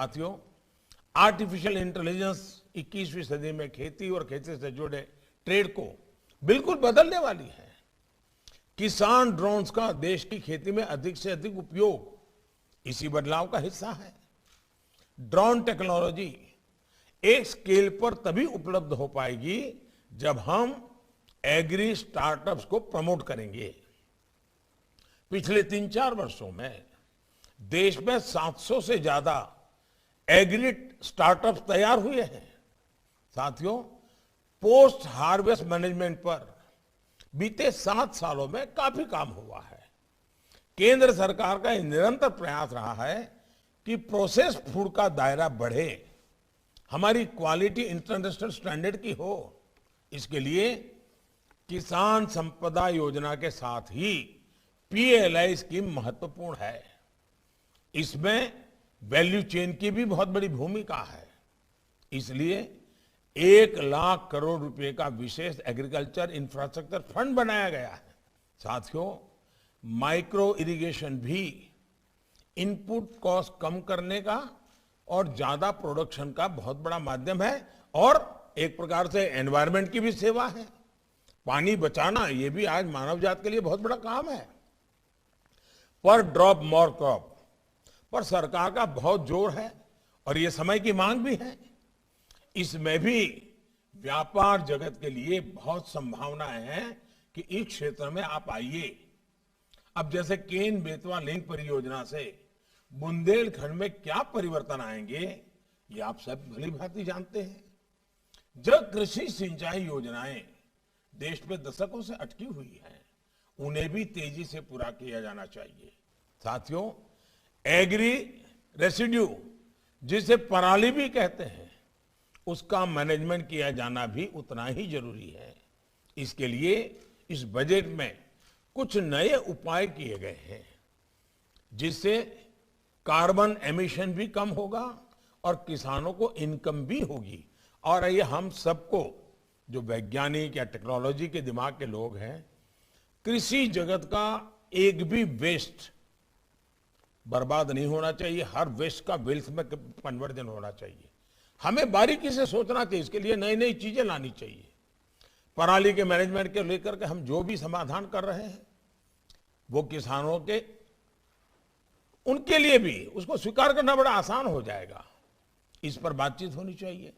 साथियों, artificial intelligence 21वीं सदी में खेती और खेती से जुड़े ट्रेड को बिल्कुल बदलने वाली है। किसान ड्रोन्स का देश की खेती में अधिक से अधिक उपयोग इसी बदलाव का हिस्सा है। ड्रोन टेक्नोलॉजी एक स्केल पर तभी उपलब्ध हो पाएगी जब हम एग्री स्टार्टअप्स को प्रमोट करेंगे। पिछले 3-4 वर्षों में देश में 700 से ज्यादा एग्री स्टार्टअप्स तैयार हुए हैं। साथियों, पोस्ट हार्वेस्ट मैनेजमेंट पर बीते 7 सालों में काफी काम हुआ है। केंद्र सरकार का यह निरंतर प्रयास रहा है कि प्रोसेस फूड का दायरा बढ़े, हमारी क्वालिटी इंटरनेशनल स्टैंडर्ड की हो। इसके लिए किसान संपदा योजना के साथ ही पीएलआई स्कीम महत्वपूर्ण है। इसमें वैल्यू चेन की भी बहुत बड़ी भूमिका है। इसलिए 1 लाख करोड़ रुपए का विशेष एग्रीकल्चर इंफ्रास्ट्रक्चर फंड बनाया गया है। साथियों, माइक्रो इरिगेशन भी इनपुट कॉस्ट कम करने का और ज्यादा प्रोडक्शन का बहुत बड़ा माध्यम है और एक प्रकार से एनवायरनमेंट की भी सेवा है। पानी बचाना ये भी आज मानव जात के लिए बहुत बड़ा काम है। पर ड्रॉप मोर क्रॉप पर सरकार का बहुत जोर है और ये समय की मांग भी है। इसमें भी व्यापार जगत के लिए बहुत संभावनाएं हैं कि इस क्षेत्र में आप आइए। अब जैसे केन बेतवा लिंक परियोजना से बुंदेलखंड में क्या परिवर्तन आएंगे, ये आप सब भली भांति जानते हैं। जब कृषि सिंचाई योजनाएं देश में दशकों से अटकी हुई हैं, उन्हें भी तेजी से पूरा किया जाना चाहिए। साथियों, एग्री रेसिड्यू जिसे पराली भी कहते हैं, उसका मैनेजमेंट किया जाना भी उतना ही जरूरी है। इसके लिए इस बजट में कुछ नए उपाय किए गए हैं, जिससे कार्बन एमिशन भी कम होगा और किसानों को इनकम भी होगी। और ये हम सबको, जो वैज्ञानिक या टेक्नोलॉजी के दिमाग के लोग हैं, कृषि जगत का एक भी वेस्ट बर्बाद नहीं होना चाहिए। हर वेस्ट का वेल्थ में कन्वर्जन होना चाहिए। हमें बारीकी से सोचना चाहिए, इसके लिए नई नई चीजें लानी चाहिए। पराली के मैनेजमेंट के लेकर के हम जो भी समाधान कर रहे हैं, वो किसानों के उनके लिए भी उसको स्वीकार करना बड़ा आसान हो जाएगा। इस पर बातचीत होनी चाहिए।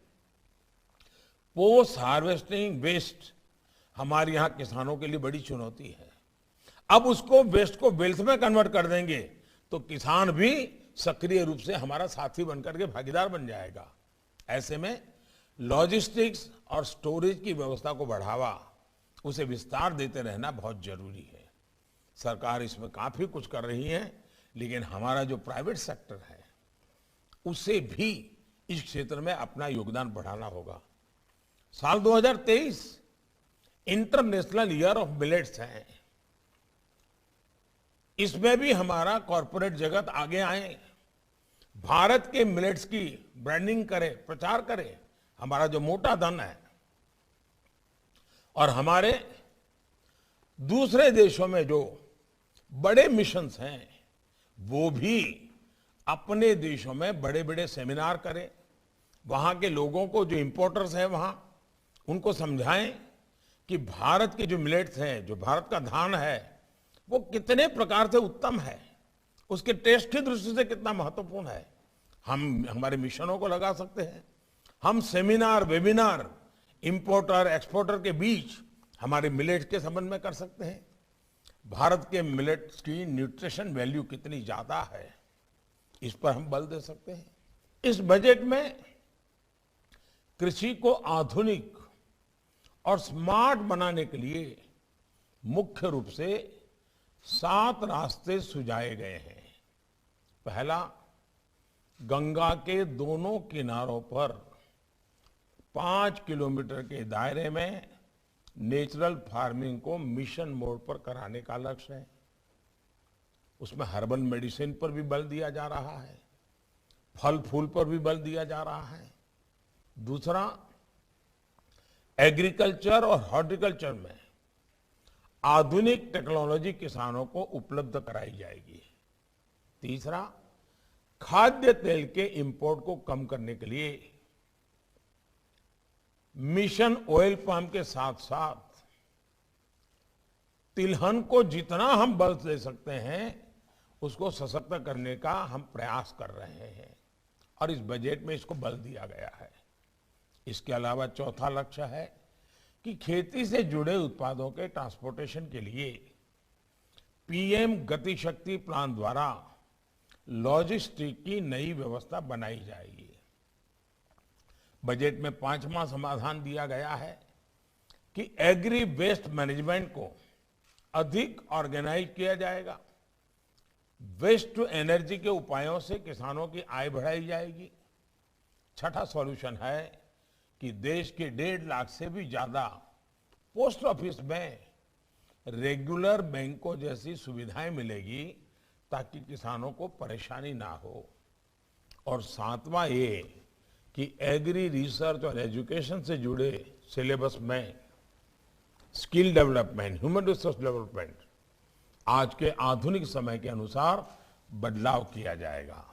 पोस्ट हार्वेस्टिंग वेस्ट हमारे यहां किसानों के लिए बड़ी चुनौती है। अब उसको वेस्ट को वेल्थ में कन्वर्ट कर देंगे तो किसान भी सक्रिय रूप से हमारा साथी बनकर के भागीदार बन जाएगा। ऐसे में लॉजिस्टिक्स और स्टोरेज की व्यवस्था को बढ़ावा, उसे विस्तार देते रहना बहुत जरूरी है। सरकार इसमें काफी कुछ कर रही है, लेकिन हमारा जो प्राइवेट सेक्टर है, उसे भी इस क्षेत्र में अपना योगदान बढ़ाना होगा। साल 2023 इंटरनेशनल ईयर ऑफ मिलेट्स है। इसमें भी हमारा कॉरपोरेट जगत आगे आए, भारत के मिलेट्स की ब्रांडिंग करे, प्रचार करे। हमारा जो मोटा धन है और हमारे दूसरे देशों में जो बड़े मिशंस हैं, वो भी अपने देशों में बड़े बड़े सेमिनार करें। वहां के लोगों को, जो इंपोर्टर्स हैं वहां, उनको समझाएं कि भारत के जो मिलेट्स हैं, जो भारत का धान है, वो कितने प्रकार से उत्तम है, उसके टेस्ट की दृष्टि से कितना महत्वपूर्ण है। हम हमारे मिशनों को लगा सकते हैं। हम सेमिनार, वेबिनार इंपोर्टर एक्सपोर्टर के बीच हमारे मिलेट्स के संबंध में कर सकते हैं। भारत के मिलेट्स की न्यूट्रिशन वैल्यू कितनी ज्यादा है, इस पर हम बल दे सकते हैं। इस बजट में कृषि को आधुनिक और स्मार्ट बनाने के लिए मुख्य रूप से 7 रास्ते सुझाए गए हैं। पहला, गंगा के दोनों किनारों पर 5 किलोमीटर के दायरे में नेचुरल फार्मिंग को मिशन मोड पर कराने का लक्ष्य है। उसमें हर्बल मेडिसिन पर भी बल दिया जा रहा है, फल फूल पर भी बल दिया जा रहा है। दूसरा, एग्रीकल्चर और हॉर्टिकल्चर में आधुनिक टेक्नोलॉजी किसानों को उपलब्ध कराई जाएगी। तीसरा, खाद्य तेल के इंपोर्ट को कम करने के लिए मिशन ऑयल पाम के साथ साथ तिलहन को जितना हम बल दे सकते हैं उसको सशक्त करने का हम प्रयास कर रहे हैं और इस बजट में इसको बल दिया गया है। इसके अलावा चौथा लक्ष्य है कि खेती से जुड़े उत्पादों के ट्रांसपोर्टेशन के लिए पीएम गति शक्ति प्लान द्वारा लॉजिस्टिक की नई व्यवस्था बनाई जाएगी। बजट में 5वां समाधान दिया गया है कि एग्री वेस्ट मैनेजमेंट को अधिक ऑर्गेनाइज किया जाएगा। वेस्ट टू एनर्जी के उपायों से किसानों की आय बढ़ाई जाएगी। छठा सॉल्यूशन है कि देश के 1.5 लाख से भी ज्यादा पोस्ट ऑफिस में रेगुलर बैंकों जैसी सुविधाएं मिलेगी ताकि किसानों को परेशानी ना हो। और 7वां ये कि एग्री रिसर्च और एजुकेशन से जुड़े सिलेबस में skill development, human resource development आज के आधुनिक समय के अनुसार बदलाव किया जाएगा।